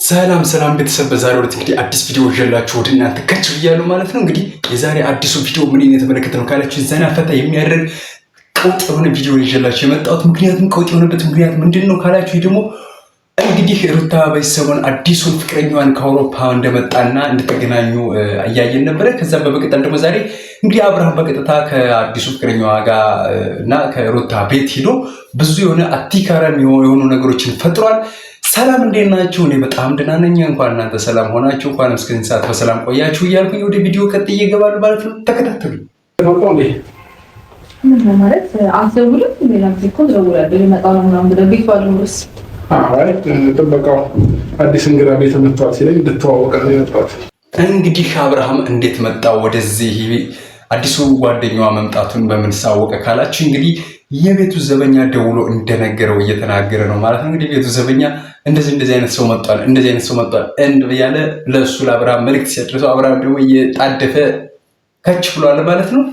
ሰላም ቤተሰብ በዛሬው ዕለት እንግዲህ አዲስ ቪዲዮ ይዤላችሁ ወደ እናንተ ከች ብያለሁ ማለት ነው። እንግዲህ የዛሬ አዲሱ ቪዲዮ ምን የተመለከተ ነው ካላችሁ ዘና ፈታ የሚያደርግ ቀውጥ የሆነ ቪዲዮ ይዤላችሁ የመጣሁት። ምክንያቱም ቀውጥ የሆነበት ምክንያት ምንድነው ካላችሁ ደግሞ እንግዲህ ሩታ በሰሞን አዲሱን ፍቅረኛዋን ከአውሮፓ እንደመጣና እንደተገናኙ እያየን ነበረ። ከዛ በመቀጠል ደግሞ ዛሬ እንግዲህ አብርሃም በቀጥታ ከአዲሱ ፍቅረኛዋ ጋር እና ከሩታ ቤት ሄዶ ብዙ የሆነ አቲካራም የሆኑ ነገሮችን ፈጥሯል። ሰላም እንዴት ናችሁ? እኔ በጣም ደህና ነኝ። እንኳን እናንተ ሰላም ሆናችሁ እንኳን እስከዚህ ሰዓት በሰላም ቆያችሁ እያልኩኝ ወደ ቪዲዮ ቀጥዬ እገባለሁ ማለት ነው። ተከታተሉ። ምን ማለት አትደውልም? ሌላ ጊዜ እኮ ደውላለሁ ይመጣው ነው ምናምን ብለህ ቤት ባልኖርስ? አይ ጥበቃው አዲስ እንግዳ ቤት መጥቷል ሲለኝ እንድትዋወቅ ነው የመጣሁት። እንግዲህ አብርሃም እንዴት መጣ ወደዚህ አዲሱ ጓደኛዋ መምጣቱን በምን ሳወቀ ካላችሁ እንግዲህ የቤቱ ዘበኛ ደውሎ እንደነገረው እየተናገረ ነው ማለት ነው። እንግዲህ ቤቱ ዘበኛ እንደዚህ አይነት ሰው መጥቷል ያለ ለሱ ለአብርሃም መልእክት ሲያደርሰው አብርሃም ደግሞ እየጣደፈ ከች ብሏል ማለት ነው።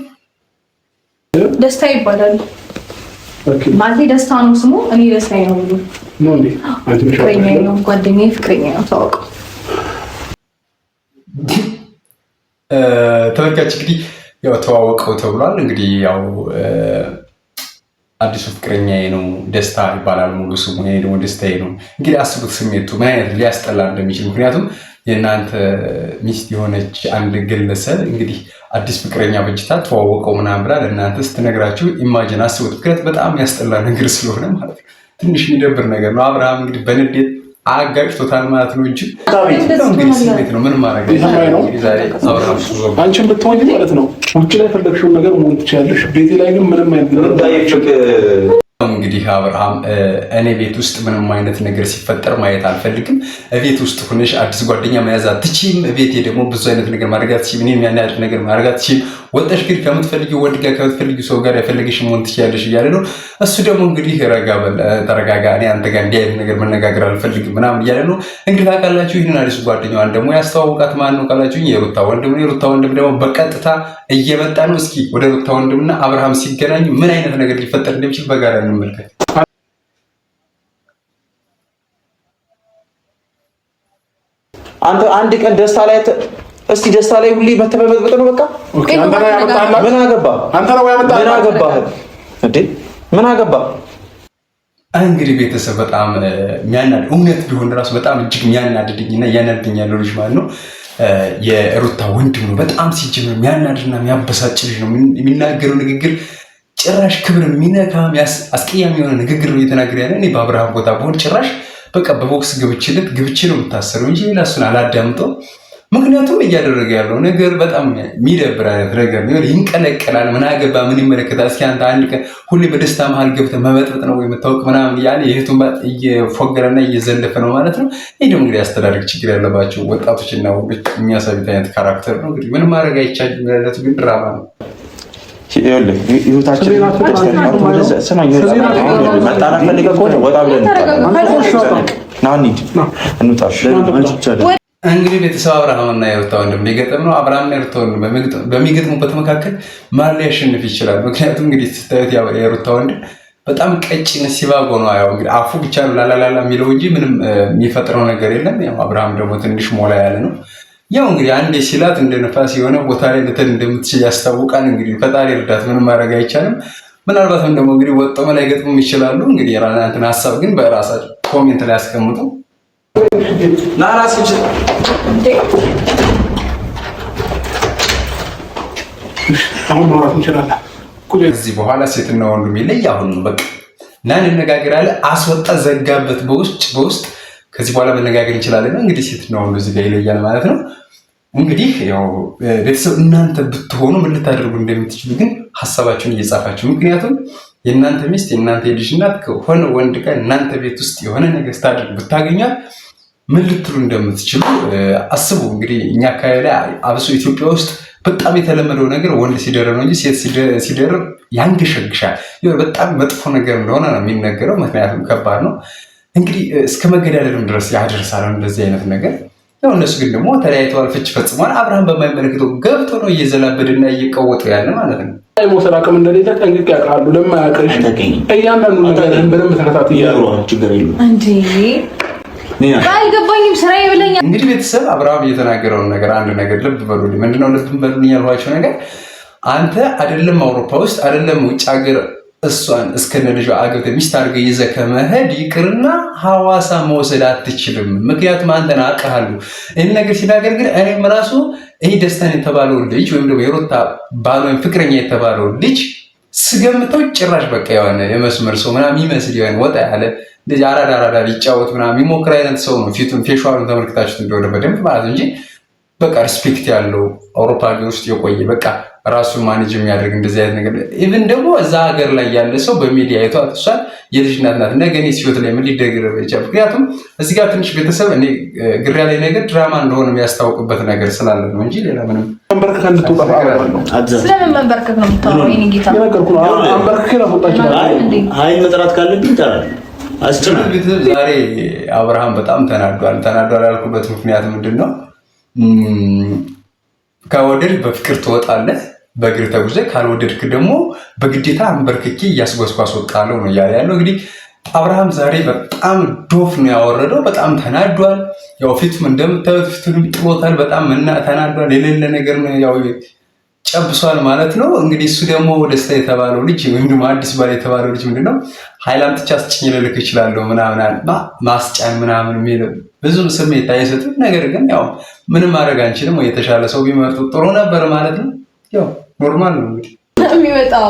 ደስታ ይባላል ማለት ደስታ ነው ስሙ። እኔ ደስታዬ ነው ብሎ ነው እንዴ? ፍቅረኛዬ ነው ጓደኛዬ ፍቅረኛዬ ነው ታውቀው ተመልካች እንግዲህ ያው ተዋወቀው ተብሏል። እንግዲህ ያው አዲሱ ፍቅረኛዬ ነው ደስታ ይባላል ሙሉ ስሙ። እኔ ደግሞ ደስታዬ ነው። እንግዲህ አስቡት ስሜቱ ምን አይነት ሊያስጠላ እንደሚችል። ምክንያቱም የእናንተ ሚስት የሆነች አንድ ግለሰብ እንግዲህ አዲስ ፍቅረኛ በጅታ ተዋወቀው ምናምን ብላ ለእናንተ ስትነግራችሁ ኢማጂን አስቡት። ምክንያት በጣም ያስጠላ ነገር ስለሆነ ማለት ነው። ትንሽ የሚደብር ነገር ነው። አብርሃም እንግዲህ በንዴት አጋጭቶታል ማለት ነው እንጂ እንግዲህ ስሜት ነው። ምን ማድረግ አንቺን ብትሆኚ ማለት ነው ውጭ ላይ ፈለግሽውን ነገር መሆን ትችያለሽ። ቤቴ ላይ ግን ምንም አይነት እንግዲህ አብርሃም እኔ ቤት ውስጥ ምንም አይነት ነገር ሲፈጠር ማየት አልፈልግም። ቤት ውስጥ ሆነሽ አዲስ ጓደኛ መያዝ አትችይም። ቤቴ ደግሞ ብዙ አይነት ነገር ማድረግ አትችይም። እኔ የሚያናድድ ነገር ማድረግ አትችይም። ወጣሽ ግን ከምትፈልጊው ወንድ ጋር ከምትፈልጊው ሰው ጋር የፈለግሽ መሆን ትችያለሽ እያለ ነው። እሱ ደግሞ እንግዲህ ረጋ በል ተረጋጋ፣ እኔ አንተ ጋር እንዲህ አይነት ነገር መነጋገር አልፈልግም ምናምን እያለ ነው። እንግዲህ ታውቃላችሁ ይህንን አዲሱ ጓደኛዋን ደግሞ ያስተዋወቃት ማን ነው ካላችሁ የሩታ ወንድም ነው። የሩታ ወንድም ደግሞ በቀጥታ እየመጣ ነው። እስኪ ወደ ሩታ ወንድምና አብርሃም ሲገናኙ ምን አይነት ነገር ሊፈጠር እንደሚችል በጋራ እንመልከት። አንተ አንድ ቀን ደስታ ላይ እስቲ ደስታ ላይ ሁሌ መተበበጥ ነው በቃ። ኦኬ አንተ ነው ያመጣህ። ምን አገባ አንተ ነው ያመጣህ። ምን አገባ እንዴ? ምን አገባ? እንግዲህ ቤተሰብ በጣም የሚያናድድ እውነት ቢሆን ራሱ በጣም እጅግ የሚያናድድኝና እያናድድኝ ያለው ልጅ ማለት ነው የሩታ ወንድም ነው። በጣም ሲጀምር የሚያናድድና የሚያበሳጭ ልጅ ነው። የሚናገረው ንግግር ጭራሽ ክብር የሚነካ አስቀያሚ የሆነ ንግግር ነው እየተናገረ ያለ። እኔ በአብርሃም ቦታ በሆን ጭራሽ በቃ በቦክስ ግብቼ ነው የምታሰረው እንጂ ሌላ እሱን አላዳምጠው። ምክንያቱም እያደረገ ያለው ነገር በጣም የሚደብር አይነት ነገር ነው። ይንቀለቀላል። ምን አገባ ምን ይመለከታል? እስኪ አንተ አንድ ቀን ሁሌ በደስታ መሀል ገብተህ መበጥበጥ ነው የምታውቅ ምናምን ያለ የእህቱን ባት እየፎገረና እየዘለፈ ነው ማለት ነው። ይህ ደግሞ እንግዲህ አስተዳደግ ችግር ያለባቸው ወጣቶችና ወንዶች የሚያሳዩት አይነት ካራክተር ነው። እንግዲህ ምንም ማድረግ አይቻልም። ያለቱ ግን ድራማ ነው። እንግዲህ ቤተሰብ አብርሃምና የሩታ ወንድም ሊገጥም ነው። አብርሃምና የሩታ ወንድም በሚገጥሙበት መካከል ማን ሊያሸንፍ ይችላል? ምክንያቱም እንግዲህ ስታዩት የሩታ ወንድም በጣም ቀጭን ሲባጎ ነው። ያው እንግዲህ አፉ ብቻ ነው ላላላላ የሚለው እንጂ ምንም የሚፈጥረው ነገር የለም። ያው አብርሃም ደግሞ ትንሽ ሞላ ያለ ነው። ያው እንግዲህ አንዴ ሲላት እንደ ነፋስ የሆነ ቦታ ላይ ልትል እንደምትችል ያስታውቃል። እንግዲህ ፈጣሪ እርዳት፣ ምንም ማድረግ አይቻልም። ምናልባትም ደግሞ እንግዲህ ወጥቶ ላይ ገጥሙም ይችላሉ። እንግዲህ የራናንተን ሀሳብ ግን በራሳቸው ኮሜንት ላይ አስቀምጡ። ናራስች አሁን ማውራት እንችላለን። ከዚህ በኋላ ሴትና ወንዱ የሚለይ አሁን ነው። በቃ ና እንነጋገራለን። አስወጣ ዘጋበት በውስጥ ከዚህ በኋላ መነጋገር እንችላለን። እንግዲህ ሴትና ወንዱ እዚህ ጋር ይለያል ማለት ነው። እንግዲህ ያው ቤተሰብ እናንተ ብትሆኑ ምን ልታደርጉ እንደምትችሉ ግን ሀሳባችሁን እየጻፋችሁ፣ ምክንያቱም የእናንተ ሚስት የእናንተ የልጅ እናት ከሆነ ወንድ ጋር እናንተ ቤት ውስጥ የሆነ ነገር ስታደርግ ብታገኛት ምን ልትሉ እንደምትችሉ አስቡ። እንግዲህ እኛ አካባቢ ላይ አብሶ ኢትዮጵያ ውስጥ በጣም የተለመደው ነገር ወንድ ሲደርብ ነው እንጂ ሴት ሲደርብ ያንገሸግሻል። በጣም መጥፎ ነገር እንደሆነ ነው የሚነገረው። ምክንያቱም ከባድ ነው። እንግዲህ እስከ መገዳደልም ድረስ ያደርሳል እንደዚህ አይነት ነገር። ያው እነሱ ግን ደግሞ ተለያይተዋል፣ ፍች ፈጽሟል። አብርሃም በማይመለከተው ገብቶ ነው እየዘላበድና እየቀወጠ ያለ ማለት ነው። መውሰድ አቅም እንደሌለ ጠንቅቅ ያውቃሉ። ለማያውቅሽ እያንዳንዱ ነገር በደንብ ተከታትያለሁ። ችግር የለውም እንዴ ባልገባኝም ስራዬ እንግዲህ ቤተሰብ አብርሃም እየተናገረውን ነገር አንድ ነገር ልብ በሉልኝ። ምንድነው ልብ በሉልኝ ያልኋቸው ነገር አንተ አይደለም አውሮፓ ውስጥ አይደለም ውጭ ሀገር እሷን እስከነ ልጇ አግብተህ ሚስት አድርገህ ይዘህ ከመሄድ ይቅርና ሐዋሳ መውሰድ አትችልም። ምክንያቱም አንተን አውቃለሁ። ይህን ነገር ሲናገር ግን እኔም ራሱ ይሄ ደስታን የተባለው ልጅ ወይም ደግሞ የሩታ ባል ወይም ፍቅረኛ የተባለው ልጅ ስገምተው ጭራሽ በቃ የሆነ የመስመር ሰው ምናምን የሚመስል የሆነ ወጣ ያለ እንደዚህ አራዳ ሊጫወት ምናምን የሚሞክር አይነት ሰው ነው። ፊቱን ፌሻሉን ተመልክታችሁት እንደሆነ በደንብ ማለት እንጂ በቃ ሪስፔክት ያለው አውሮፓ ሀገር ውስጥ የቆየ በቃ ራሱን ማኔጅ የሚያደርግ እንደዚህ አይነት ነገር ኢቭን ደግሞ እዛ ሀገር ላይ ያለ ሰው በሚዲያ አይቷት እሷን የልጅ እናት ናት። ነገ እኔ ሲወት ላይ ምን ሊደግር ይችላል? ምክንያቱም እዚህ ጋር ትንሽ ቤተሰብ እኔ ግራ ላይ ነገር ድራማ እንደሆነ የሚያስታውቅበት ነገር ስላለ ነው እንጂ ሌላ ምንም አንበርክከህ እንድትወጣ ስለምን መንበርከክ ነው የምታወራው? የእኔ ጌታ አንበርክከህ ላስወጣችሁ ኃይል መጥራት ካለብኝ ይጠራል። ዛሬ አብርሃም በጣም ተናዷል ያልኩበት ምክንያት ምንድን ነው? ከወደድክ በፍቅር ትወጣለህ በእግር ተጉዘህ፣ ካልወደድክ ደግሞ በግዴታ አንበርክኬ እያስጓዝኩ አስወጣለሁ ነው እያለ ያለው። እንግዲህ አብርሃም ዛሬ በጣም ዶፍ ነው ያወረደው። በጣም ተናዷል። ያው ፊቱም እንደምታዩት ፊቱንም ጥሎታል። በጣም ተናዷል። የሌለ ነገር ነው ያው ጨብሷል ማለት ነው። እንግዲህ እሱ ደግሞ ደስታ የተባለው ልጅ ወይም ደግሞ አዲስ ባል የተባለው ልጅ ምንድነው ኃይል አምጥቼ አስጭኝ ልልክ እችላለሁ ምናምን ማስጫን ምናምን የሚል ብዙም ስሜት አይሰጥም። ነገር ግን ያው ምንም ማድረግ አንችልም። ወይ የተሻለ ሰው ቢመርጡ ጥሩ ነበር ማለት ነው። ያው ኖርማል ነው እንግዲህ የሚመጣው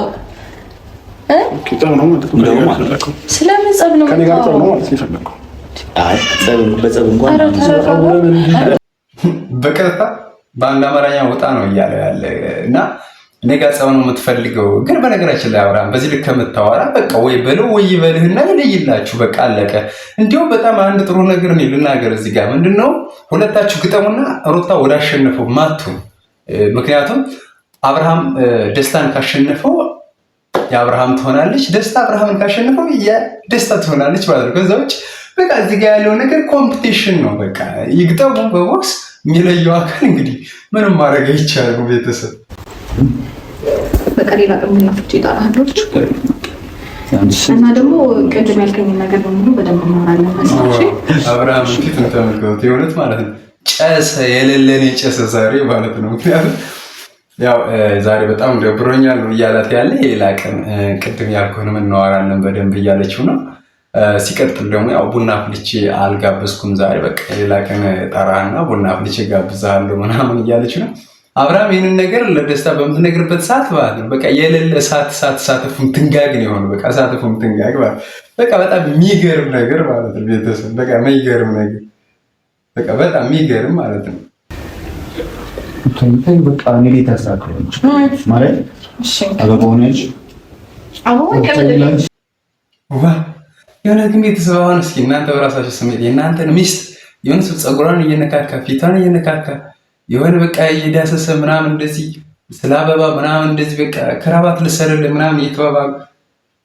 ስለምን ጸብ ነው ከኔ ጋር ጸብ ነው ማለት ነው። አይ ጸብ በጸብ እንኳን በቀጥታ በአንድ አማርኛ ወጣ ነው እያለ ያለ እና እኔ ጋር ጸብ ነው የምትፈልገው። ግን በነገራችን ላይ አብርሃም በዚህ ልክ ከምታወራ በቃ ወይ በለው ወይ ይበልህና ይለይላችሁ በቃ አለቀ። እንዲሁም በጣም አንድ ጥሩ ነገር ነው ልናገር እዚህ ጋር ምንድነው ሁለታችሁ ግጠሙና ሩታ ወዳሸነፈው ማቱ። ምክንያቱም አብርሃም ደስታን ካሸነፈው የአብርሃም ትሆናለች፣ ደስታ አብርሃምን ካሸነፈው የደስታ ትሆናለች ማለት ነው። ከዛ ውጭ በቃ እዚህ ጋር ያለው ነገር ኮምፒቲሽን ነው። በቃ ይግጠሙ በቦክስ የሚለየው አካል እንግዲህ ምንም ማድረግ አይቻልም። ቤተሰብ በቃ ሌላ ቀን ፍጭ ይጣላሉ እና ደግሞ ቅድም ያልከኝን ነገር በሙሉ በደንብ እናወራለን ማለት ነው። አብርሃም ፊት ተመልከቱት፣ የእውነት ማለት ነው ጨሰ የሌለን የጨሰ ዛሬ ማለት ነው። ምክንያቱም ያው ዛሬ በጣም ደብሮኛል እያላት ያለ ሌላ ቀን ቅድም ያልኩህንም እናወራለን በደንብ እያለችው ነው። ሲቀጥል ደግሞ ያው ቡና ፍልቼ አልጋበዝኩም ዛሬ በቃ ሌላ ቀን ጠራና ቡና ፍልቼ ጋብዛለሁ ምናምን እያለች ነው። አብርሃም ይህንን ነገር ለደስታ በምትነግርበት ሰዓት ማለት ነው በቃ የሌለ ሳትፉም ትንጋግ ነው የሆነ በቃ ሳትፉም ትንጋግ ማለት በቃ በጣም የሚገርም ነገር ማለት ነው። ቤተሰብ በቃ የሚገርም ነገር በቃ በጣም የሚገርም ማለት ነው። በቃ እኔ ቤት አስተካክላለች ማለት አበባውነች የሆነ ግን ቤተሰብ አሁን እስኪ እናንተ በራሳችሁ ስሜት የእናንተን ሚስት የሆነ ሰው ፀጉሯን እየነካካ ፊቷን እየነካካ የሆነ በቃ እየዳሰሰ ምናምን እንደዚህ ስለ አበባ ምናምን እንደዚህ በቃ ክራባት ልሰርልህ ምናምን እየተባባሉ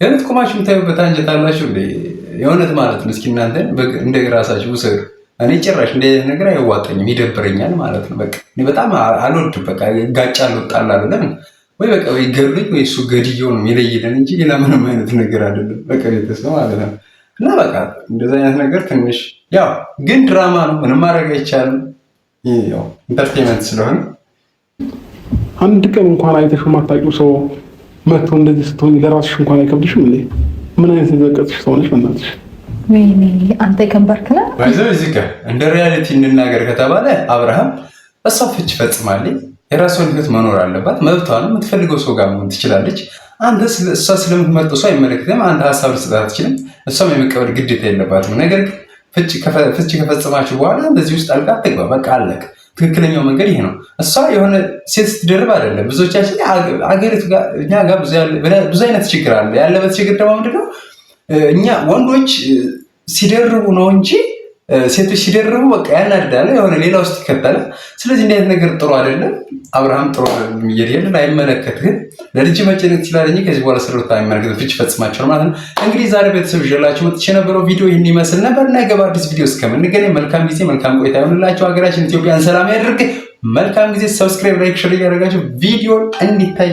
የእውነት ቆማችሁ የምታዩበት አንጀት አላችሁ እንደ የእውነት ማለት ነው። እስኪ እናንተን እንደ ራሳችሁ ውሰዱ። እኔ ጭራሽ እንደ ነገር አይዋጠኝም፣ ይደብረኛል ማለት ነው። በቃ እኔ በጣም አልወድም። በቃ ጋጫለሁ፣ ጣላለሁ። ለምን ወይ በቃ ወይ ገሉኝ ወይ እሱ ገድየው ነው የሚለይልን እንጂ ሌላ ምንም አይነት ነገር አይደለም። በቃ ቤተሰብ ማለት ነው። እና በቃ እንደዚህ አይነት ነገር ትንሽ ያው ግን ድራማ ነው፣ ምንም ማድረግ አይቻልም። ያው ኢንተርቴንመንት ስለሆነ አንድ ቀን እንኳን አይተሽ የማታውቂው ሰው መጥቶ እንደዚህ ስትሆኝ ለራስሽ እንኳን አይከብድሽም እንዴ? ምን አይነት የዘቀጥሽ ሰው ነሽ? በእናትሽ ወይኔ አንተ ከንበርክና ባይዘው እዚህ ጋር እንደ ሪያሊቲ እንናገር ከተባለ አብርሃም እሷ ፍች ፈጽማለች። የራሷን ህይወት መኖር አለባት፣ መብቷ ነው። የምትፈልገው ሰው ጋር መሆን ትችላለች። አንተ እሷ ስለምትመርጥ እሷ አይመለከትም። አንተ ሀሳብ ልትሰጣት አትችልም። እሷም የመቀበል ግዴታ የለባትም። ነገር ግን ፍቺ ከፈጸማችሁ በኋላ በዚህ ውስጥ አልጋ አትግባ። በቃ አለቅ። ትክክለኛው መንገድ ይሄ ነው። እሷ የሆነ ሴት ስትደርብ አይደለም። ብዙዎቻችን አገሪቱ ጋር እኛ ጋር ብዙ አይነት ችግር አለ። ያለበት ችግር ደግሞ ምንድነው? እኛ ወንዶች ሲደርቡ ነው እንጂ ሴቶች ሲደርቡ በቃ ያናድዳል፣ የሆነ ሌላ ውስጥ ይከተላል። ስለዚህ እንዲህ አይነት ነገር ጥሩ አይደለም። አብርሃም ጥሩ የሚሄድ አይመለከትህም። ለልጅ መጨነቅ ትችላለህ እንጂ ከዚህ በኋላ ስሩት አይመለከትህም። ፍቺ ፈጽማቸው ማለት ነው። እንግዲህ ዛሬ ቤተሰብ ይዤላችሁ መጥቼ የነበረው ቪዲዮ ይህን ይመስል ነበር። ነገ በአዲስ ቪዲዮ እስከምንገናኝ መልካም ጊዜ፣ መልካም ቆይታ ይሁንላችሁ። ሀገራችን ኢትዮጵያን ሰላም ያድርግ። መልካም ጊዜ። ሰብስክራይብ፣ ላይክ፣ ሼር እያደረጋችሁ ቪዲዮ እንዲታይ